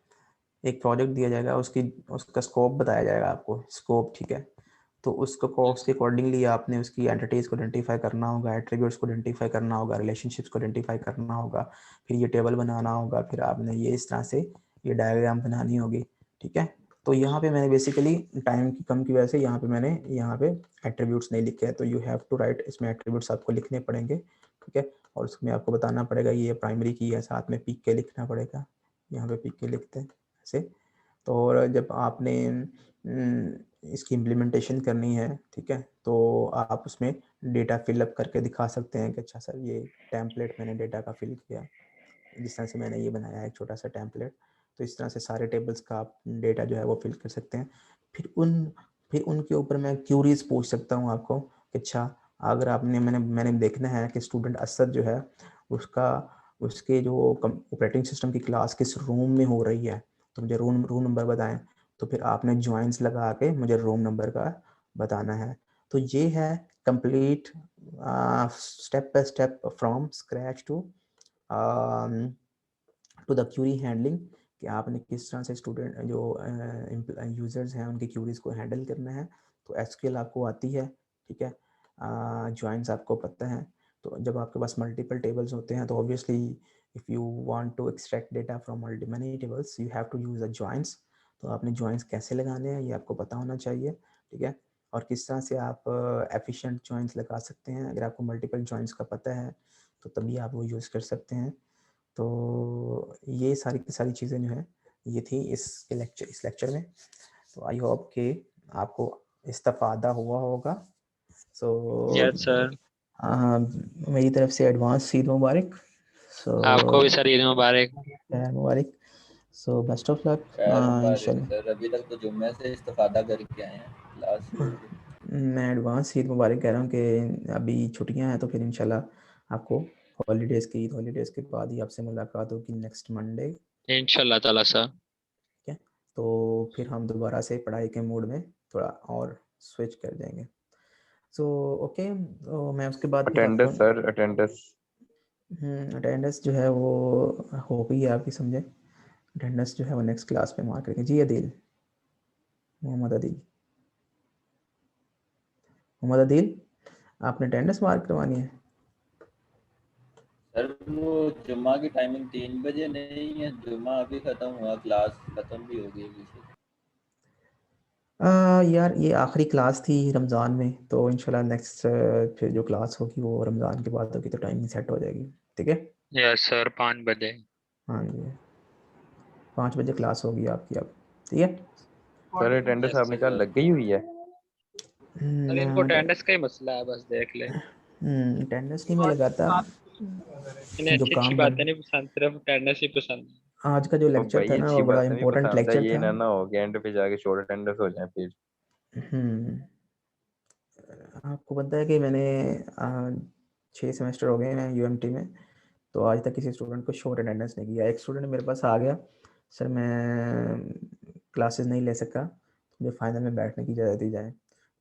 एक प्रोजेक्ट दिया जाएगा, उसका स्कोप बताया जाएगा आपको, स्कोप, ठीक है। तो उसको Yes, उसके अकॉर्डिंगली आपने उसकी एंटिटीज़ को आइडेंटिफाई करना होगा, एट्रीब्यूट्स को आइडेंटिफाई करना होगा, रिलेशनशिप्स को आइडेंटिफाई करना होगा, फिर ये टेबल बनाना होगा, फिर आपने ये इस तरह से ये डायग्राम बनानी होगी, ठीक है। तो यहाँ पे मैंने बेसिकली टाइम की कम की वजह से यहाँ पे एट्रीब्यूट्स नहीं लिखे हैं, तो यू हैव टू राइट, इसमें एट्रीब्यूट्स आपको लिखने पड़ेंगे, ठीक है। और उसमें आपको बताना पड़ेगा ये प्राइमरी की है, साथ में पिक के लिखना पड़ेगा, यहाँ पे पिक के लिखते हैं ऐसे। तो और जब आपने इसकी इम्प्लीमेंटेशन करनी है, ठीक है, तो आप उसमें डेटा फिलअप करके दिखा सकते हैं कि अच्छा सर ये टेम्पलेट मैंने डेटा का फिल किया, जिस तरह से मैंने ये बनाया है एक छोटा सा टेम्पलेट। तो इस तरह से सारे टेबल्स का आप डेटा जो है वो फिल कर सकते हैं। फिर उनके ऊपर मैं क्यूरीज पूछ सकता हूँ आपको कि अच्छा अगर मैंने देखना है कि स्टूडेंट असद जो है उसका उसके जो ऑपरेटिंग सिस्टम की क्लास किस रूम में हो रही है, तो मुझे रूम नंबर बताएं। तो फिर आपने ज्वाइंस लगा के मुझे रूम नंबर का बताना है। तो ये है complete step by step from scratch to the query handling, कि आपने किस तरह से स्टूडेंट जो यूजर्स हैं उनकी क्यूरीज को हैंडल करना है। तो SQL आपको आती है, ठीक है, ज्वाइंस आपको पता है। तो जब आपके पास मल्टीपल टेबल्स होते हैं तो obviously if you want to extract data from many tables you have to use a joins. तो आपने ज्वाइंस कैसे लगाने हैं ये आपको पता होना चाहिए, ठीक है। और किस तरह से आप एफिशिएंट ज्वाइंस लगा सकते हैं, अगर आपको मल्टीपल ज्वाइंस का पता है तो तभी आप वो यूज़ कर सकते हैं। तो ये सारी की सारी चीज़ें जो है ये थी इस लेक्चर में। तो आई होप कि आपको इस्तेफादा हुआ होगा। सो Yes, sir. मेरी तरफ से एडवांस ईद मुबारक। सो आपको भी सर ईद मुबारक। खैर मुबारक। सो बेस्ट ऑफ लक खैर मुबारक इंशाल्लाह। सर, अभी तक तो जुम्मे से इस्तेफादा करके आए हैं, क्लास शुरू हो गई। मैं एडवांस ईद मुबारक कह रहा हूँ कि अभी छुट्टियां हैं, तो फिर इंशाल्लाह आपको हॉलीडेज़ के बाद ही आपसे मुलाकात होगी नेक्स्ट मंडे, इंशाल्लाह ताला सर। ठीक है। तो फिर हम दोबारा से पढ़ाई के मूड में थोड़ा और स्विच कर जाएंगे। सो ओके, तो मैं उसके बाद फिर आपको अटेंडेंस सर, अटेंडेंस। अटेंडेंस जो है वो हो गई है आपकी, समझे। अटेंडेंस जो है वो नेक्स्ट क्लास में मार्क करेंगे। जी अदील, मोहम्मद अदील, आपने अटेंडेंस मार्क करवानी है। सर वो जुम्मा की टाइमिंग 3 बजे नहीं है, जुम्मा अभी खत्म हुआ, क्लास खत्म भी हो गई अभी से। यार ये आखिरी क्लास थी रमज़ान में, तो इंशाल्लाह नेक्स्ट फिर जो क्लास होगी वो रमज़ान के बाद होगी, तो टाइमिंग सेट हो जाएगी। ठीक है, यस सर 5 बजे। हाँ जी, 5 बजे क्लास होगी आपकी अब। ठीक है, सर अटेंडेंस Yes, आपने sir. कहा लग गई हुई है? सर इनको अटेंडेंस का ही मसला है, बस देख ले। अटेंडेंस नहीं मैं लगाता, इन्हें जो अच्छी अच्छी काम बन बातें नहीं पसंद, सिर्फ अटेंडेंस ही पसंद है। आज का जो ओ लेक्चर था भाई ना अच्छी वो बड़ा बात नहीं इम्पोर्टेंट पसंद है, लेक्चर ये था। ना हो कि एंड पे जाके शॉर्ट अटेंडेंस हो जाए फिर। आपको पता है कि मैंने 6 सेमेस्टर हो गए हैं यूएमटी में, तो आज तक किसी स्टूडेंट को शॉर्ट अटेंडेंस नहीं किया। एक स्टूडेंट मेरे पास आ गया, सर मैं क्लासेस नहीं ले सका, मुझे फाइनल में बैठने की इजाज़त दी जाए।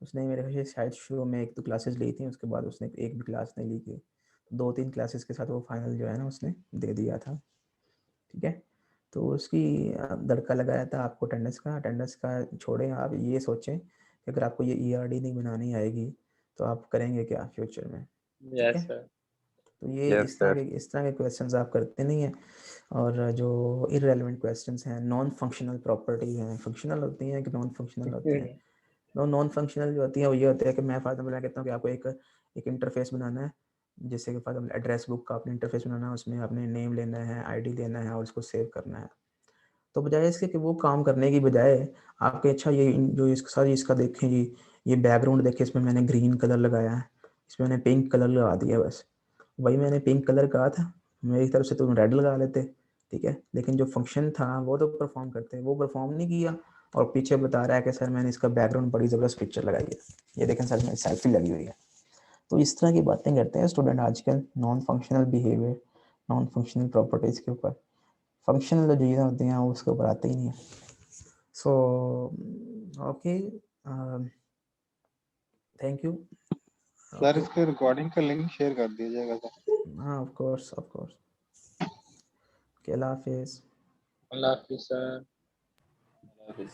उसने मेरे ख्याल से शायद शुरू में 1-2 क्लासेस ली थी, उसके बाद उसने एक भी क्लास नहीं ली थी। 2-3 क्लासेस के साथ वो फाइनल जो है ना उसने दे दिया था। ठीक है, तो उसकी दड़का लगाया था आपको अटेंडेंस का छोड़ें, आप ये सोचें कि अगर आपको ये ईआरडी नहीं बनानी आएगी तो आप करेंगे क्या फ्यूचर में। ठीक यस है, सर। तो ये यस सर। इस तरह के क्वेश्चंस आप करते नहीं हैं, और जो इररेलेवेंट क्वेश्चंस हैं, नॉन फंक्शनल प्रॉपर्टी हैं, फंक्शनल होती हैं कि नॉन फंक्शनल होती हैं। नॉन फंक्शनल जो होती हैं वो ये होता है कि मैं फॉर एग्जाम्पल कहता हूँ कि आपको एक इंटरफेस बनाना है, जैसे कि फॉर एग्जाम्पल एड्रेस बुक का आपने इंटरफेस बनाना है, उसमें आपने नेम लेना है, आईडी लेना है और उसको सेव करना है। तो बजाय इसके कि वो काम करने की बजाय आपके अच्छा ये जो इसका देखें जी, ये बैकग्राउंड देखें, इसमें मैंने ग्रीन कलर लगाया है, इसमें मैंने पिंक कलर लगा दिया, बस वही मैंने पिंक कलर कहा था, मेरी तरफ से तुम रेड लगा लेते। ठीक है, लेकिन जो फंक्शन था वो तो परफॉर्म करते, वो परफॉर्म नहीं किया, और पीछे बता रहा है कि सर मैंने इसका बैकग्राउंड बड़ी ज़बरदस्त पिक्चर लगाई है, ये देखें सर मेरी सेल्फी लगी हुई है। तो इस तरह की बातें करते हैं स्टूडेंट आजकल, non functional behaviour, non functional properties के ऊपर। फंक्शनल जो चीज़ें होती हैं वो उसके ऊपर आते ही नहीं है। So okay, thank you. Sir इसके रिकॉर्डिंग का लिंक शेयर कर दीजिएगा सर। हाँ ऑफ कोर्स अल्लाह हाफिज़। अल्लाह हाफिज़ सर। अल्लाह हाफिज़।